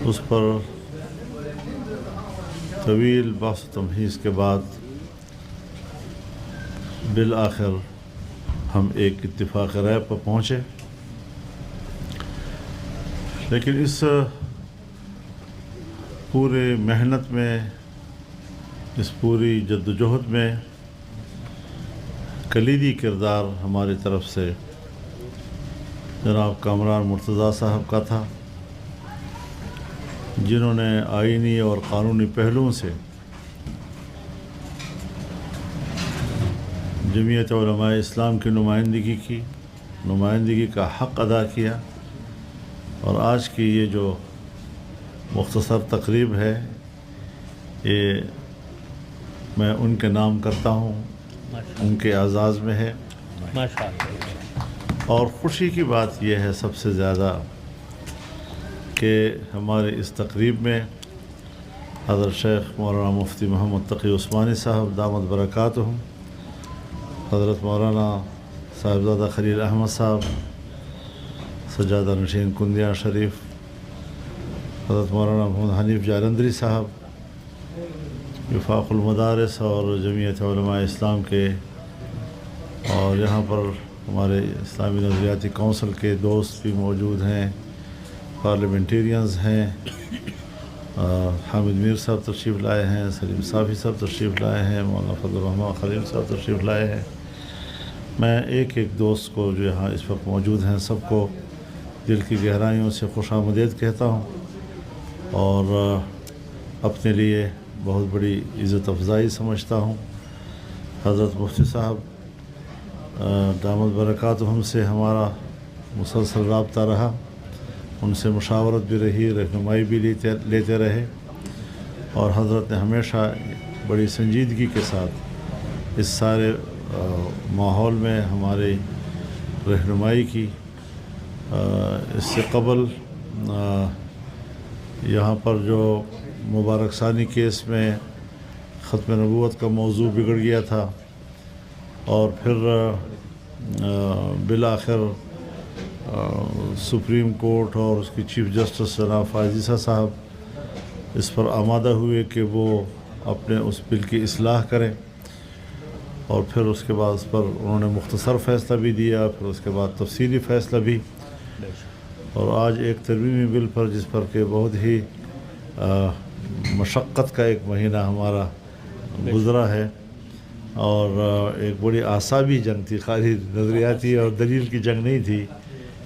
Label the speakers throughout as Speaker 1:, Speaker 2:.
Speaker 1: اس پر طویل بحث و تمہیز کے بعد بالآخر ہم ایک اتفاق رائے پر پہنچے، لیکن اس پورے محنت میں، اس پوری جدوجہد میں کلیدی کردار ہماری طرف سے جناب کامران مرتضیٰ صاحب کا تھا، جنہوں نے آئینی اور قانونی پہلوؤں سے جمعیت علماء اسلام کی نمائندگی کا حق ادا کیا، اور آج کی یہ جو مختصر تقریب ہے یہ میں ان کے نام کرتا ہوں، ان کے اعزاز میں ہے۔ اور خوشی کی بات یہ ہے سب سے زیادہ کہ ہمارے اس تقریب میں حضرت شیخ مولانا مفتی محمد تقی عثمانی صاحب دامت برکاتہم، حضرت مولانا صاحبزادہ خلیل احمد صاحب سجادہ نشین کندیا شریف، حضرت مولانا محمد حنیف جالندری صاحب وفاق المدارس اور جمعیت علماء اسلام کے، اور یہاں پر ہمارے اسلامی نظریاتی کونسل کے دوست بھی موجود ہیں، پارلیمنٹیرینز ہیں، حامد میر صاحب تشریف لائے ہیں، سلیم صافی صاحب تشریف لائے ہیں، مولانا فضل الرحمن خلیل صاحب تشریف لائے ہیں۔ میں ایک دوست کو جو یہاں اس وقت موجود ہیں سب کو دل کی گہرائیوں سے خوش آمدید کہتا ہوں، اور اپنے لیے بہت بڑی عزت افزائی سمجھتا ہوں۔ حضرت مفتی صاحب دامت برکاتہم سے ہمارا مسلسل رابطہ رہا، ان سے مشاورت بھی رہی، رہنمائی بھی لیتے رہے، اور حضرت نے ہمیشہ بڑی سنجیدگی کے ساتھ اس سارے ماحول میں ہماری رہنمائی کی۔ اس سے قبل یہاں پر جو مبارک ثانی کیس میں ختم نبوت کا موضوع بگڑ گیا تھا، اور پھر بالآخر سپریم کورٹ اور اس کی چیف جسٹس جناب فائز صاحب اس پر آمادہ ہوئے کہ وہ اپنے اس بل کی اصلاح کریں، اور پھر اس کے بعد اس پر انہوں نے مختصر فیصلہ بھی دیا، پھر اس کے بعد تفصیلی فیصلہ بھی، اور آج ایک ترمیمی بل پر جس پر کہ بہت ہی مشقت کا ایک مہینہ ہمارا گزرا ہے، اور ایک بڑی اعصابی جنگ تھی، خالی نظریاتی اور دلیل کی جنگ نہیں تھی،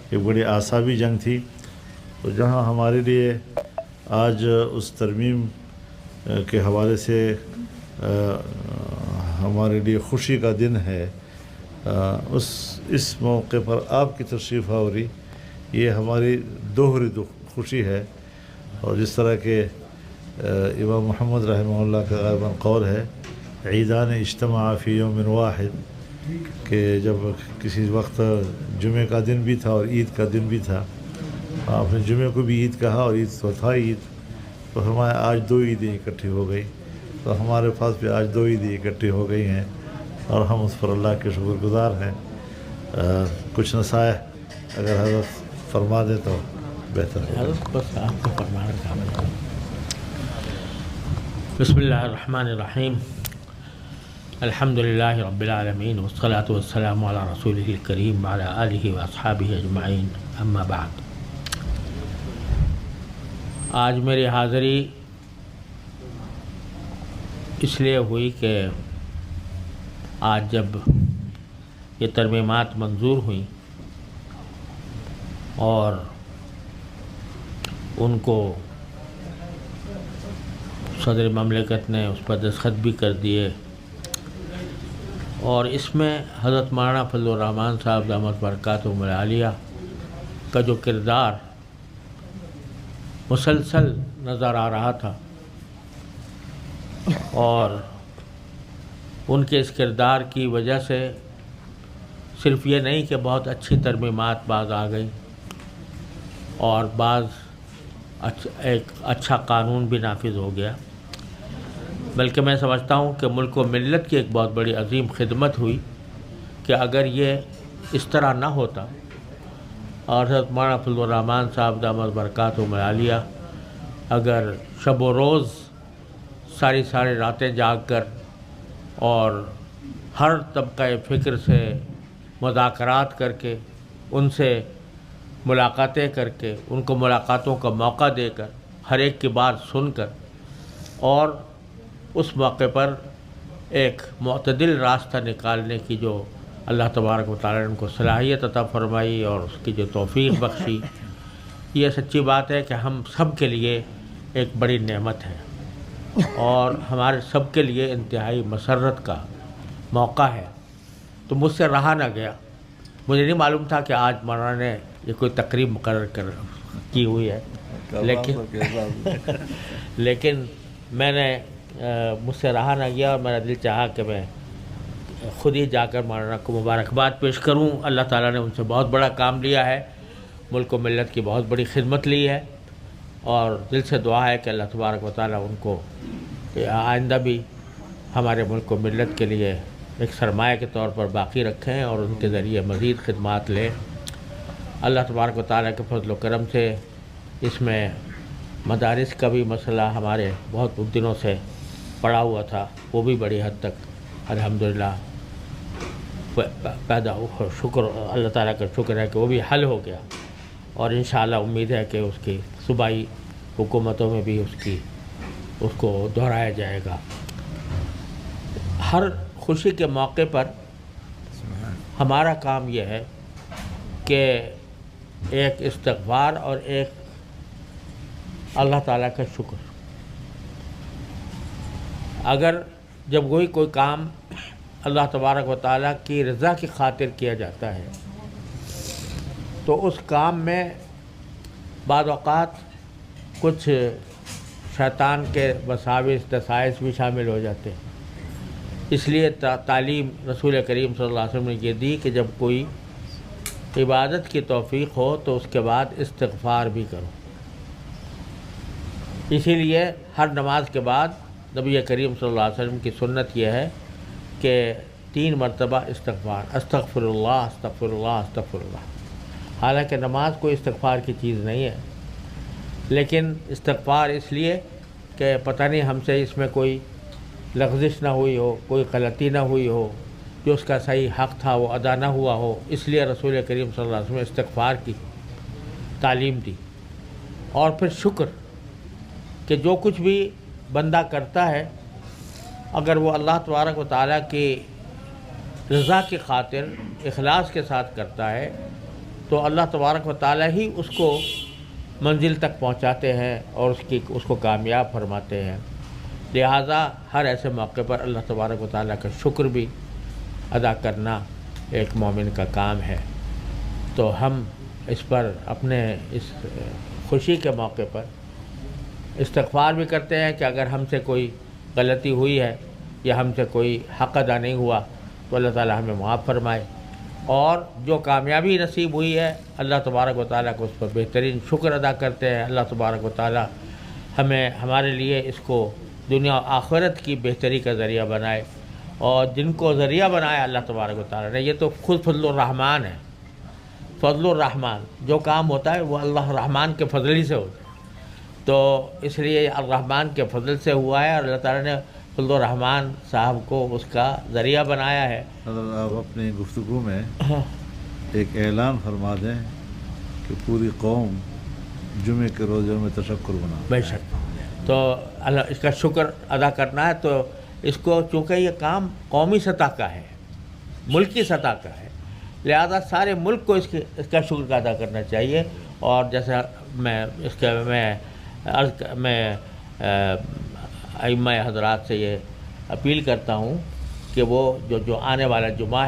Speaker 1: ایک بڑی اعصابی جنگ تھی۔ تو جہاں ہمارے لیے آج اس ترمیم کے حوالے سے ہمارے لیے خوشی کا دن ہے، اس موقع پر آپ کی تشریف آوری یہ ہماری دوہری خوشی ہے، اور جس طرح کہ امام محمد رحمہ اللہ کا غالباً قول ہے عیدان اجتماع فی یوم واحد، کہ جب کسی وقت جمعہ کا دن بھی تھا اور عید کا دن بھی تھا، آپ نے جمعہ کو بھی عید کہا اور عید تو تھا عید، تو ہمارے آج دو عیدیں اکٹھی ہو گئی، تو ہمارے پاس بھی آج دو عیدیں اکٹھی ہو گئی ہیں، اور ہم اس پر اللہ کے شکر گزار ہیں۔ کچھ نصائح اگر حضرت فرما دیں تو بہتر ہے۔
Speaker 2: حضرت بس آپ کو فرمانا کا بسم اللہ الرحمن الرحیم، الحمد للہ رب العالمین، والصلاة والسلام علی رسولہ الکریم وعلی آلہ واصحابہ اجمعین، اما بعد۔ آج میری حاضری اس لیے ہوئی کہ آج جب یہ ترمیمات منظور ہوئیں اور ان کو صدر مملکت نے اس پر دستخط بھی کر دیے، اور اس میں حضرت مولانا فضل الرحمن صاحب دامت برکاتہم العالیہ کا جو کردار مسلسل نظر آ رہا تھا، اور ان کے اس کردار کی وجہ سے صرف یہ نہیں کہ بہت اچھی ترمیمات بعض آ گئی اور بعض ایک اچھا قانون بھی نافذ ہو گیا، بلکہ میں سمجھتا ہوں کہ ملک و ملت کی ایک بہت بڑی عظیم خدمت ہوئی کہ اگر یہ اس طرح نہ ہوتا اور حضرت مولانا فضل الرحمن صاحب دامت برکاتہم العالیہ اگر شب و روز ساری راتیں جاگ کر اور ہر طبقہ فکر سے مذاکرات کر کے، ان سے ملاقاتیں کر کے، ان کو ملاقاتوں کا موقع دے کر، ہر ایک کی بات سن کر، اور اس موقع پر ایک معتدل راستہ نکالنے کی جو اللہ تبارک و تعالیٰ نے ان کو صلاحیت عطا فرمائی اور اس کی جو توفیق بخشی، یہ سچی بات ہے کہ ہم سب کے لیے ایک بڑی نعمت ہے اور ہمارے سب کے لیے انتہائی مسرت کا موقع ہے۔ تو مجھ سے رہا نہ گیا، مجھے نہیں معلوم تھا کہ آج مولانا نے یہ کوئی تقریب مقرر کی ہوئی ہے، لیکن میں نے مجھ سے رہا نہ گیا اور میرا دل چاہا کہ میں خود ہی جا کر مولانا کو مبارکباد پیش کروں۔ اللہ تعالیٰ نے ان سے بہت بڑا کام لیا ہے، ملک و ملت کی بہت بڑی خدمت لی ہے، اور دل سے دعا ہے کہ اللہ تبارک و تعالیٰ ان کو آئندہ بھی ہمارے ملک و ملت کے لیے ایک سرمایہ کے طور پر باقی رکھیں اور ان کے ذریعے مزید خدمات لیں۔ اللہ تبارک و تعالیٰ کے فضل و کرم سے اس میں مدارس کا بھی مسئلہ ہمارے بہت دنوں سے پڑا ہوا تھا، وہ بھی بڑی حد تک الحمدللہ پیدا ہوا۔ شکر اللہ تعالیٰ کا شکر ہے کہ وہ بھی حل ہو گیا، اور انشاءاللہ امید ہے کہ اس کی صوبائی حکومتوں میں بھی اس کو دہرایا جائے گا۔ ہر خوشی کے موقع پر ہمارا کام یہ ہے کہ ایک استغفار اور ایک اللہ تعالیٰ کا شکر۔ اگر جب کوئی کام اللہ تبارک و تعالیٰ کی رضا کی خاطر کیا جاتا ہے تو اس کام میں بعض اوقات کچھ شیطان کے وساوس دسائس بھی شامل ہو جاتے ہیں۔ اس لیے تعلیم رسول کریم صلی اللہ علیہ وسلم نے یہ دی کہ جب کوئی عبادت کی توفیق ہو تو اس کے بعد استغفار بھی کرو۔ اسی لیے ہر نماز کے بعد نبی کریم صلی اللہ علیہ وسلم کی سنت یہ ہے کہ 3 مرتبہ استغفار، استغفر اللہ استغفر اللہ استغفر اللہ۔ حالانکہ نماز کوئی استغفار کی چیز نہیں ہے، لیکن استغفار اس لیے کہ پتہ نہیں ہم سے اس میں کوئی لغزش نہ ہوئی ہو، کوئی غلطی نہ ہوئی ہو، جو اس کا صحیح حق تھا وہ ادا نہ ہوا ہو، اس لیے رسول کریم صلی اللہ علیہ وسلم نے استغفار کی تعلیم دی۔ اور پھر شکر کہ جو کچھ بھی بندہ کرتا ہے اگر وہ اللہ تبارک و تعالیٰ کی رضا کی خاطر اخلاص کے ساتھ کرتا ہے تو اللہ تبارک و تعالیٰ ہی اس کو منزل تک پہنچاتے ہیں اور اس کو کامیاب فرماتے ہیں۔ لہٰذا ہر ایسے موقع پر اللہ تبارک و تعالیٰ کا شکر بھی ادا کرنا ایک مومن کا کام ہے۔ تو ہم اس پر اپنے اس خوشی کے موقع پر استغفار بھی کرتے ہیں کہ اگر ہم سے کوئی غلطی ہوئی ہے یا ہم سے کوئی حق ادا نہیں ہوا تو اللہ تعالیٰ ہمیں معاف فرمائے، اور جو کامیابی نصیب ہوئی ہے اللہ تبارک و تعالیٰ کو اس پر بہترین شکر ادا کرتے ہیں۔ اللہ تبارک و تعالیٰ ہمارے لیے اس کو دنیا و آخرت کی بہتری کا ذریعہ بنائے، اور جن کو ذریعہ بنایا اللہ تبارک و تعالیٰ نے، یہ تو خود فضل الرحمن ہے۔ فضل الرحمن، جو کام ہوتا ہے وہ اللہ الرحمن کے فضل ہی سے ہوتا ہے، تو اس لیے الرحمن کے فضل سے ہوا ہے، اور اللہ تعالیٰ نے فضل الرحمن صاحب کو اس کا ذریعہ بنایا ہے۔
Speaker 1: اگر آپ اپنی گفتگو میں ایک اعلان فرما دیں کہ پوری قوم جمعے کے روزوں میں تشکر بنا۔
Speaker 2: بے شک، تو اللہ اس کا شکر ادا کرنا ہے، تو اس کو چونکہ یہ کام قومی سطح کا ہے، ملکی سطح کا ہے، لہذا سارے ملک کو اس کا شکر ادا کرنا چاہیے۔ اور جیسا میں ائمہ حضرات سے یہ اپیل کرتا ہوں کہ وہ جو آنے والا جمعہ